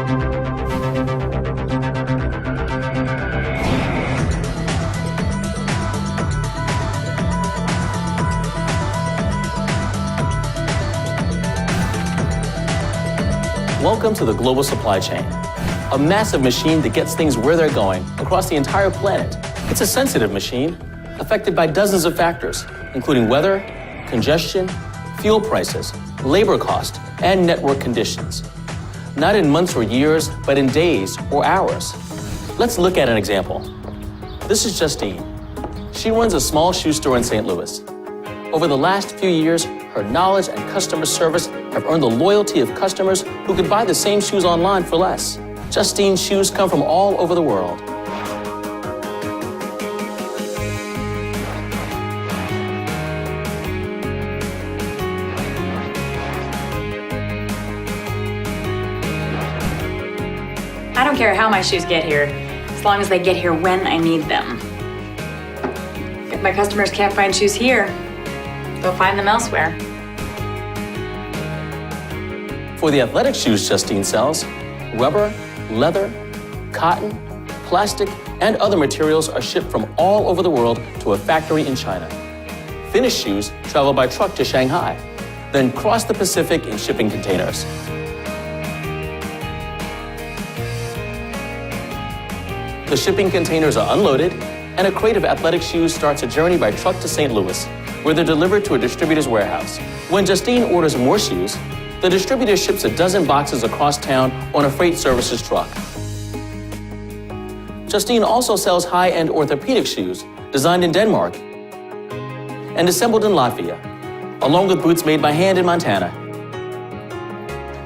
Welcome to the global supply chain, a massive machine that gets things where they're going across the entire planet. It's a sensitive machine, affected by dozens of factors, including weather, congestion, fuel prices, labor cost, and network conditions. Not in months or years, but in days or hours. Let's look at an example. This is Justine. She runs a small shoe store in St. Louis. Over the last few years, her knowledge and customer service have earned the loyalty of customers who could buy the same shoes online for less. Justine's shoes come from all over the world. I don't care how my shoes get here, as long as they get here when I need them. If my customers can't find shoes here, they'll find them elsewhere. For the athletic shoes Justine sells, rubber, leather, cotton, plastic, and other materials are shipped from all over the world to a factory in China. Finished shoes travel by truck to Shanghai, then cross the Pacific in shipping containers. The shipping containers are unloaded, and a crate of athletic shoes starts a journey by truck to St. Louis, where they're delivered to a distributor's warehouse. When Justine orders more shoes, the distributor ships a dozen boxes across town on a freight services truck. Justine also sells high-end orthopedic shoes designed in Denmark and assembled in Latvia, along with boots made by hand in Montana.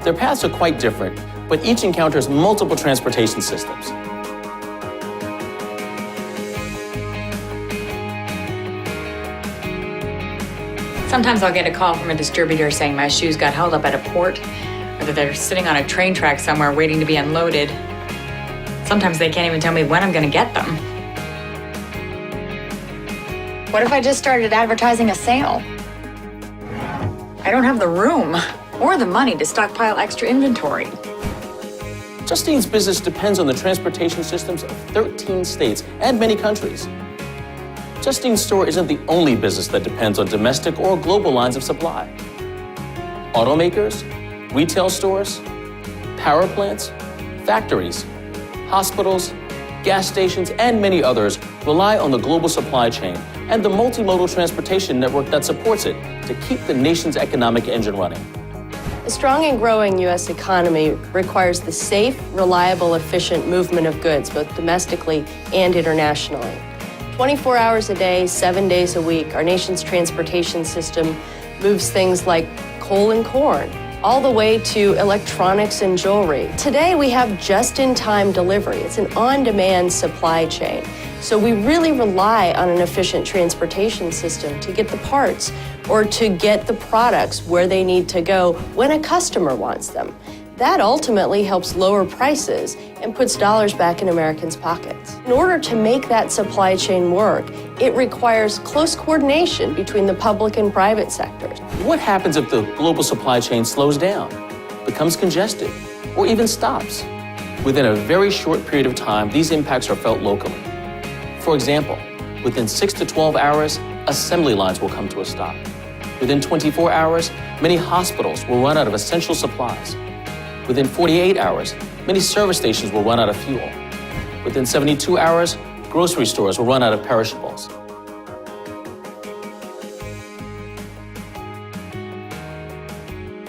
Their paths are quite different, but each encounters multiple transportation systems. Sometimes I'll get a call from a distributor saying my shoes got held up at a port, or that they're sitting on a train track somewhere waiting to be unloaded. Sometimes they can't even tell me when I'm gonna get them. What if I just started advertising a sale? I don't have the room or the money to stockpile extra inventory. Justine's business depends on the transportation systems of 13 states and many countries. Justine's store isn't the only business that depends on domestic or global lines of supply. Automakers, retail stores, power plants, factories, hospitals, gas stations, and many others rely on the global supply chain and the multimodal transportation network that supports it to keep the nation's economic engine running. A strong and growing U.S. economy requires the safe, reliable, efficient movement of goods, both domestically and internationally. 24 hours a day, 7 days a week, our nation's transportation system moves things like coal and corn, all the way to electronics and jewelry. Today, we have just-in-time delivery. It's an on-demand supply chain. So we really rely on an efficient transportation system to get the parts or to get the products where they need to go when a customer wants them. That ultimately helps lower prices and puts dollars back in Americans' pockets. In order to make that supply chain work, it requires close coordination between the public and private sectors. What happens if the global supply chain slows down, becomes congested, or even stops? Within a very short period of time, these impacts are felt locally. For example, within 6 to 12 hours, assembly lines will come to a stop. Within 24 hours, many hospitals will run out of essential supplies. Within 48 hours, many service stations will run out of fuel. Within 72 hours, grocery stores will run out of perishables.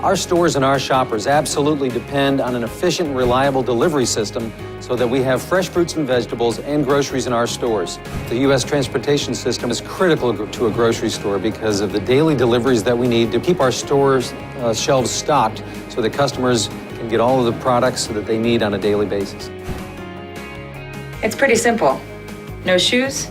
Our stores and our shoppers absolutely depend on an efficient and reliable delivery system so that we have fresh fruits and vegetables and groceries in our stores. The U.S. transportation system is critical to a grocery store because of the daily deliveries that we need to keep our stores' shelves stocked so that customers can get all of the products that they need on a daily basis. It's pretty simple. No shoes,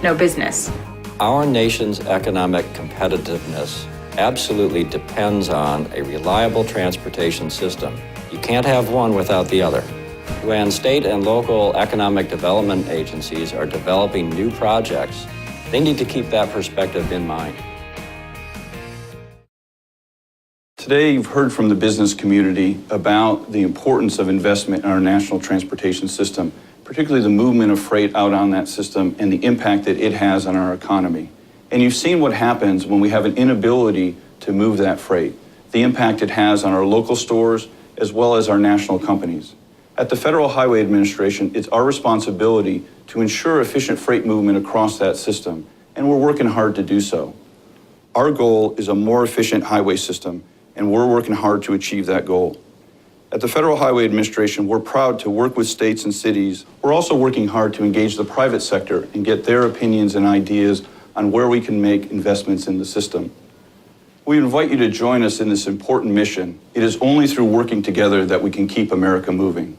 no business. Our nation's economic competitiveness absolutely depends on a reliable transportation system. You can't have one without the other. When state and local economic development agencies are developing new projects, they need to keep that perspective in mind. Today, you've heard from the business community about the importance of investment in our national transportation system, particularly the movement of freight out on that system and the impact that it has on our economy. And you've seen what happens when we have an inability to move that freight, the impact it has on our local stores as well as our national companies. At the Federal Highway Administration, it's our responsibility to ensure efficient freight movement across that system, and we're working hard to do so. Our goal is a more efficient highway system, and we're working hard to achieve that goal. At the Federal Highway Administration, we're proud to work with states and cities. We're also working hard to engage the private sector and get their opinions and ideas on where we can make investments in the system. We invite you to join us in this important mission. It is only through working together that we can keep America moving.